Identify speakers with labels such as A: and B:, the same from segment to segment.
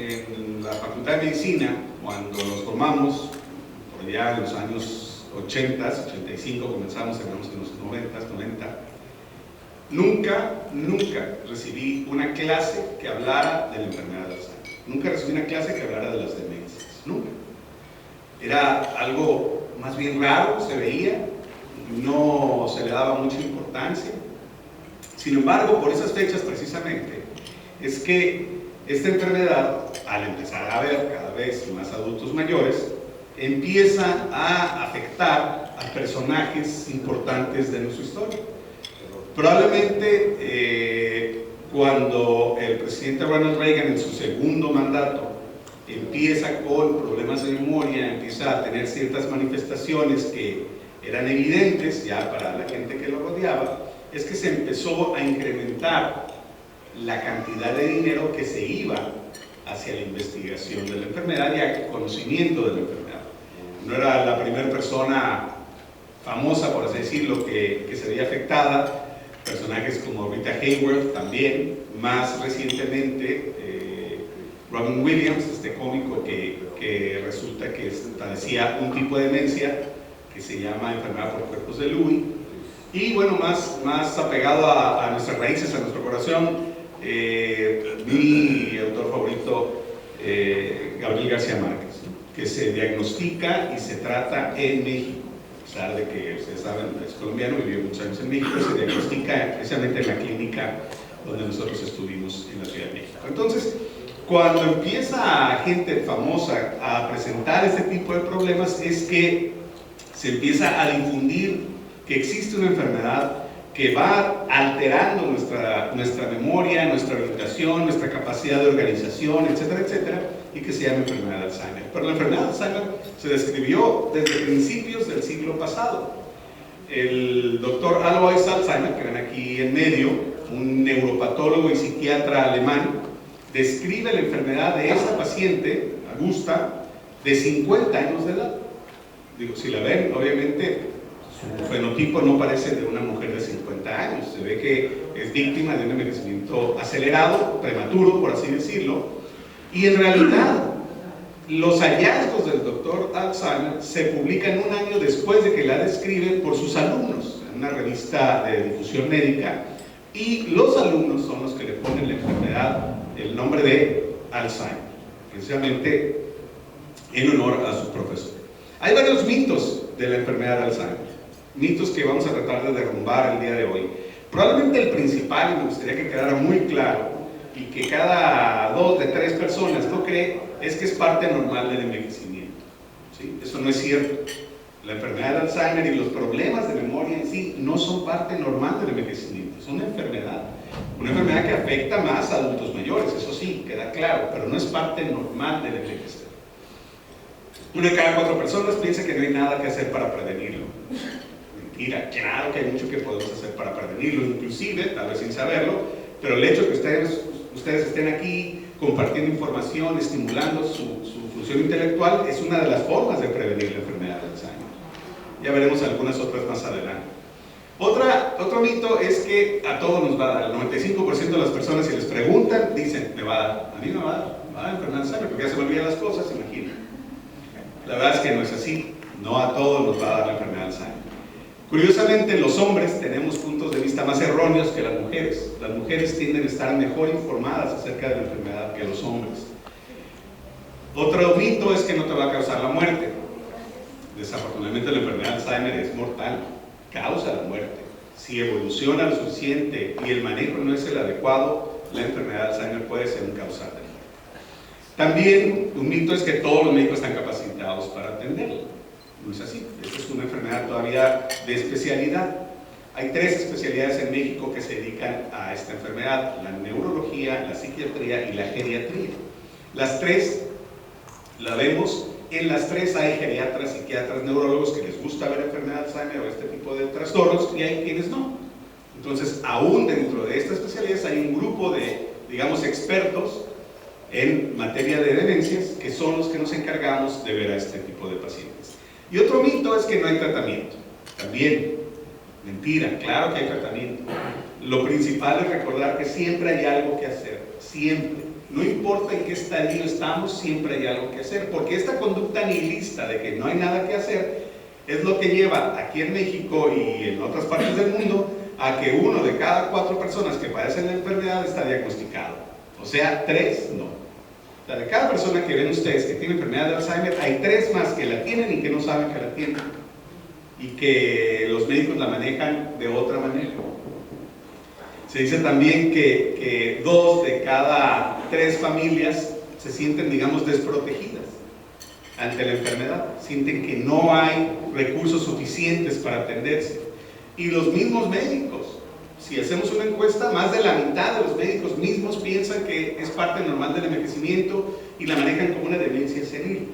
A: en la Facultad de Medicina, cuando nos formamos, por allá en los años 80, 85, comenzamos, terminamos en los 90, nunca recibí una clase que hablara de la enfermedad de Alzheimer. Nunca recibí una clase que hablara de las demencias, nunca. Era algo más bien raro, se veía, no se le daba mucha importancia. Sin embargo, por esas fechas precisamente, es que esta enfermedad, al empezar a ver cada vez más adultos mayores, empieza a afectar a personajes importantes de nuestra historia. Probablemente cuando el presidente Ronald Reagan en su segundo mandato empieza con problemas de memoria, empieza a tener ciertas manifestaciones que eran evidentes ya para la gente que lo rodeaba, es que se empezó a incrementar la cantidad de dinero que se iba hacia la investigación de la enfermedad y al conocimiento de la enfermedad. No era la primera persona famosa, por así decirlo, que se veía afectada. Personajes como Rita Hayworth también, más recientemente Robin Williams, este cómico que resulta que padecía un tipo de demencia que se llama enfermedad por cuerpos de Lewy. Y bueno, más apegado a nuestras raíces, a nuestro corazón, mi autor favorito, Gabriel García Márquez, que se diagnostica y se trata en México. A pesar de que ustedes saben, es colombiano, vivió muchos años en México, se diagnostica precisamente en la clínica donde nosotros estuvimos en la Ciudad de México. Entonces, cuando empieza gente famosa a presentar este tipo de problemas, es que se empieza a difundir que existe una enfermedad que va alterando nuestra memoria, nuestra orientación, nuestra capacidad de organización, etcétera, etcétera, y que se llama enfermedad de Alzheimer. Pero la enfermedad de Alzheimer se describió desde principios del siglo pasado. El doctor Alois Alzheimer, que ven aquí en medio, un neuropatólogo y psiquiatra alemán, describe la enfermedad de esta paciente, Augusta, de 50 años de edad. Digo, si la ven, obviamente su fenotipo no parece de una mujer de 50 años, se ve que es víctima de un envejecimiento acelerado, prematuro, por así decirlo, y en realidad los hallazgos del doctor Alzheimer se publican un año después de que la describen por sus alumnos, en una revista de difusión médica, y los alumnos son los que le ponen la enfermedad, el nombre de Alzheimer, precisamente en honor a su profesor. Hay varios mitos de la enfermedad de Alzheimer, mitos que vamos a tratar de derrumbar el día de hoy. Probablemente el principal, y me gustaría que quedara muy claro, y que cada 2 de 3 personas lo cree, es que es parte normal del envejecimiento. ¿Sí? Eso no es cierto. La enfermedad de Alzheimer y los problemas de memoria en sí no son parte normal del envejecimiento, es una enfermedad que afecta más a adultos mayores, eso sí, queda claro, pero no es parte normal del envejecer. Una de cada 4 personas piensa que no hay nada que hacer para prevenirlo. Mentira, claro que hay mucho que podemos hacer para prevenirlo, inclusive, tal vez sin saberlo, pero el hecho de que ustedes estén aquí compartiendo información, estimulando su función intelectual, es una de las formas de prevenir la enfermedad de Alzheimer. Ya veremos algunas otras más adelante. Otro mito es que a todos nos va a dar. El 95% de las personas, si les preguntan, dicen, me va a dar. A mí me va a dar enfermedad de Alzheimer, porque ya se me olvidan las cosas, imaginen. La verdad es que no es así. No a todos nos va a dar la enfermedad de Alzheimer. Curiosamente, los hombres tenemos puntos de vista más erróneos que las mujeres. Las mujeres tienden a estar mejor informadas acerca de la enfermedad que los hombres. Otro mito es que no te va a causar la muerte. Desafortunadamente, la enfermedad de Alzheimer es mortal, causa la muerte. Si evoluciona lo suficiente y el manejo no es el adecuado, la enfermedad de Alzheimer puede ser un causante de muerte. También un mito es que todos los médicos están capacitados para atenderlo. No es así, esta es una enfermedad todavía de especialidad. Hay 3 especialidades en México que se dedican a esta enfermedad: la neurología, la psiquiatría y la geriatría. Las 3 la vemos, en las 3 hay geriatras, psiquiatras, neurólogos que les gusta ver enfermedad de Alzheimer o este tipo de trastornos, y hay quienes no. Entonces, aún dentro de estas especialidades hay un grupo de, digamos, expertos en materia de demencias que son los que nos encargamos de ver a este tipo de pacientes. Y otro mito es que no hay tratamiento. También, mentira, claro que hay tratamiento. Lo principal es recordar que siempre hay algo que hacer, siempre. No importa en qué estadio estamos, siempre hay algo que hacer, porque esta conducta nihilista de que no hay nada que hacer es lo que lleva aquí en México y en otras partes del mundo a que 1 de cada 4 personas que padecen la enfermedad está diagnosticado. O sea, 3 no. O sea, de cada persona que ven ustedes que tiene enfermedad de Alzheimer, hay 3 más que la tienen y que no saben que la tienen. Y que los médicos la manejan de otra manera. Se dice también que 2 de cada 3 familias se sienten, digamos, desprotegidas ante la enfermedad. Sienten que no hay recursos suficientes para atenderse. Y los mismos médicos, si hacemos una encuesta, más de la mitad de los médicos mismos piensan que es parte normal del envejecimiento y la manejan como una demencia senil.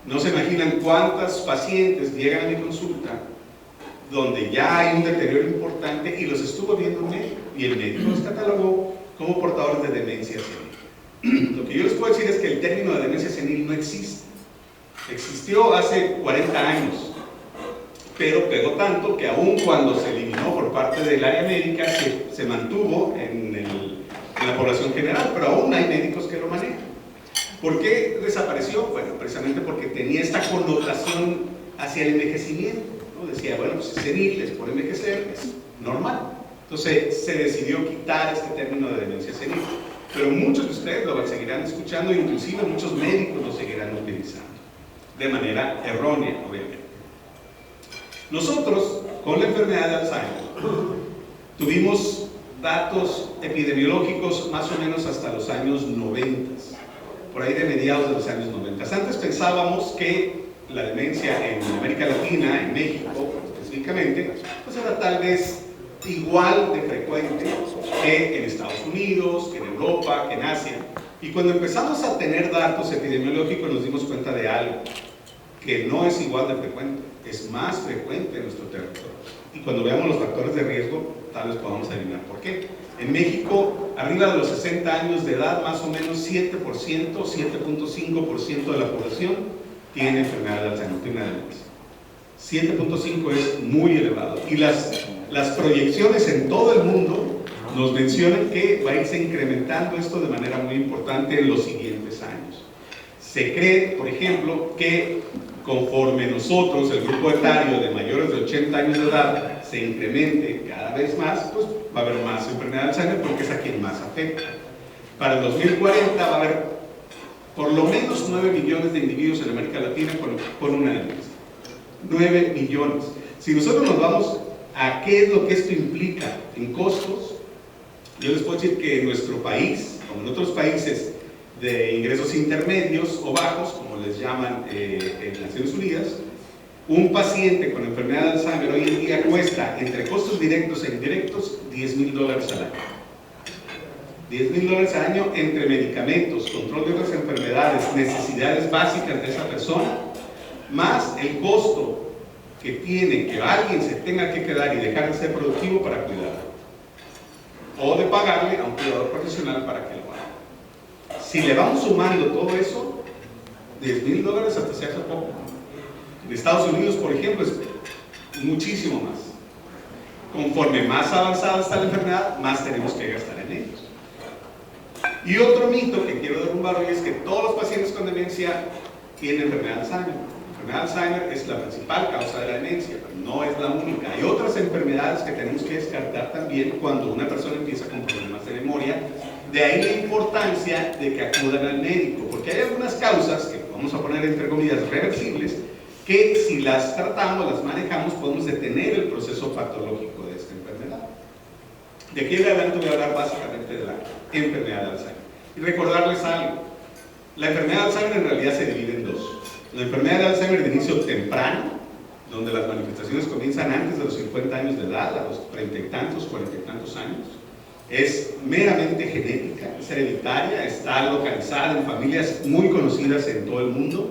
A: No se imaginan cuántas pacientes llegan a mi consulta donde ya hay un deterioro importante y los estuvo viendo un médico y el médico los catalogó como portadores de demencia senil. Lo que yo les puedo decir es que el término de demencia senil no existe. Existió hace 40 años, pero pegó tanto que aún cuando se eliminó por parte del área médica se mantuvo en la población general, pero aún hay médicos que lo manejan. ¿Por qué desapareció? Bueno, precisamente porque tenía esta connotación hacia el envejecimiento, ¿no? Decía, bueno, pues es senil, es por envejecer, es normal. Entonces se decidió quitar este término de demencia senil, pero muchos de ustedes lo seguirán escuchando, inclusive muchos médicos lo seguirán utilizando, de manera errónea, obviamente. Nosotros, con la enfermedad de Alzheimer, tuvimos datos epidemiológicos más o menos hasta los años 90, por ahí de mediados de los años 90. Antes pensábamos que la demencia en América Latina, en México específicamente, pues era tal vez igual de frecuente que en Estados Unidos, que en Europa, que en Asia. Y cuando empezamos a tener datos epidemiológicos nos dimos cuenta de algo, que no es igual de frecuente, es más frecuente en nuestro territorio. Y cuando veamos los factores de riesgo, tal vez podamos adivinar por qué. En México, arriba de los 60 años de edad, más o menos 7%, 7.5% de la población tiene enfermedad de Alzheimer, tiene una demencia. 7.5 es muy elevado. Y las proyecciones en todo el mundo nos mencionan que va a irse incrementando esto de manera muy importante en los siguientes años. Se cree, por ejemplo, que conforme nosotros, el grupo etario de mayores de 80 años de edad, se incremente cada vez más, pues va a haber más enfermedad de Alzheimer porque es a quien más afecta. Para el 2040 va a haber por lo menos 9 millones de individuos en América Latina con una demencia. 9 millones. Si nosotros nos vamos a qué es lo que esto implica en costos, yo les puedo decir que en nuestro país, como en otros países de ingresos intermedios o bajos, como les llaman en Naciones Unidas, un paciente con enfermedad de Alzheimer hoy en día cuesta, entre costos directos e indirectos, $10,000 al año. $10,000 al año entre medicamentos, control de otras enfermedades, necesidades básicas de esa persona, más el costo que tiene que alguien se tenga que quedar y dejar de ser productivo para cuidarlo, o de pagarle a un cuidador profesional para que lo haga. Si le vamos sumando todo eso, $10,000 hasta se hace poco. En Estados Unidos, por ejemplo, es muchísimo más. Conforme más avanzada está la enfermedad, más tenemos que gastar en ellos. Y otro mito que quiero derrumbar hoy es que todos los pacientes con demencia tienen enfermedad de Alzheimer. La enfermedad de Alzheimer es la principal causa de la demencia, pero no es la única. Hay otras enfermedades que tenemos que descartar también cuando una persona empieza con problemas de memoria. De ahí la importancia de que acudan al médico, porque hay algunas causas que vamos a poner entre comillas reversibles, que si las tratamos, las manejamos, podemos detener el proceso patológico de esta enfermedad. De aquí en adelante voy a hablar básicamente de la enfermedad de Alzheimer. Y recordarles algo, la enfermedad de Alzheimer en realidad se divide en dos. La enfermedad de Alzheimer de inicio temprano, donde las manifestaciones comienzan antes de los 50 años de edad, a los 30 y tantos, 40 y tantos años, es meramente genética, es hereditaria, está localizada en familias muy conocidas en todo el mundo.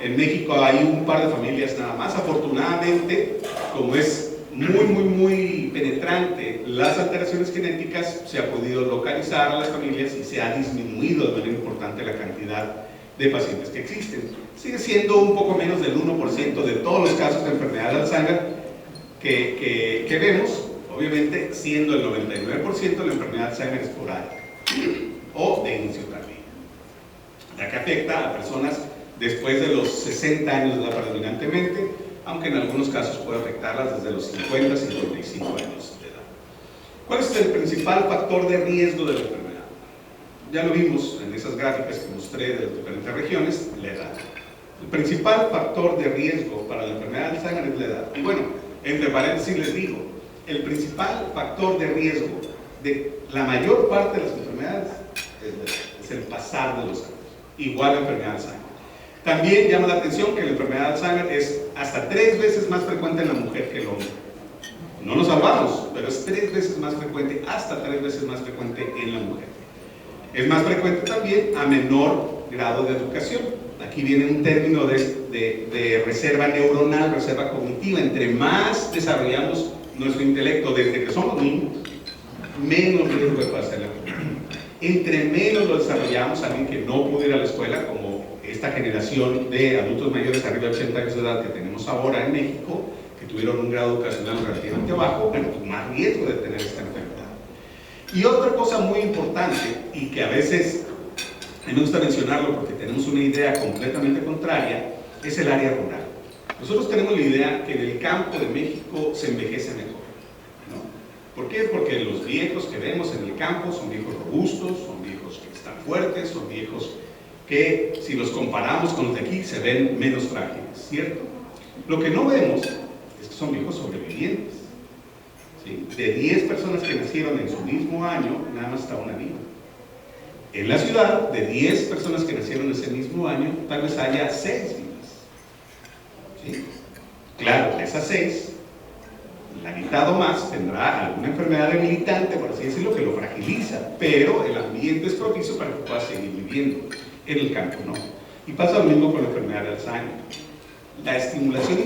A: En México hay un par de familias nada más. Afortunadamente, como es muy penetrante las alteraciones genéticas, se ha podido localizar a las familias y se ha disminuido de manera importante la cantidad de pacientes que existen. Sigue siendo un poco menos del 1% de todos los casos de enfermedad de Alzheimer que vemos, obviamente siendo el 99% de la enfermedad de Alzheimer esporádica o de inicio tardío. afecta a personas después de los 60 años de edad predominantemente, aunque en algunos casos puede afectarlas desde los 50 55 años de edad. ¿Cuál es el principal factor de riesgo de la enfermedad? Ya lo vimos en esas gráficas que mostré de las diferentes regiones, la edad. El principal factor de riesgo para la enfermedad de Alzheimer es la edad. Y bueno, entre paréntesis les digo, el principal factor de riesgo de la mayor parte de las enfermedades es el pasar de los años, igual la enfermedad de Alzheimer. También llama la atención que la enfermedad de Alzheimer es hasta 3 veces más frecuente en la mujer que el hombre. No nos salvamos, pero es 3 veces más frecuente, hasta 3 veces más frecuente en la mujer. Es más frecuente también a menor grado de educación. Aquí viene un término de reserva neuronal, reserva cognitiva. Entre más desarrollamos nuestro intelecto desde que somos niños, menos riesgo de pasar la enfermedad. Entre menos lo desarrollamos, alguien que no pudo ir a la escuela, como esta generación de adultos mayores arriba de 80 años de edad que tenemos ahora en México, que tuvieron un grado educacional relativamente bajo, bueno, pues más riesgo de tener esta enfermedad. Y otra cosa muy importante, y que a veces a mí me gusta mencionarlo porque tenemos una idea completamente contraria, es el área rural. Nosotros tenemos la idea que en el campo de México se envejece mejor, ¿no? ¿Por qué? Porque los viejos que vemos en el campo son viejos robustos, son viejos que están fuertes, son viejos que, si los comparamos con los de aquí, se ven menos frágiles, ¿cierto? Lo que no vemos es que son viejos sobrevivientes, ¿sí? De 10 personas que nacieron en su mismo año, nada más está una viva. En la ciudad, de 10 personas que nacieron ese mismo año, tal vez haya 6 vivas, ¿sí? Claro, de esas 6, la mitad o más tendrá alguna enfermedad debilitante, por así decirlo, que lo fragiliza, pero el ambiente es propicio para que pueda seguir viviendo. En el campo no. Y pasa lo mismo con la enfermedad de Alzheimer. La estimulación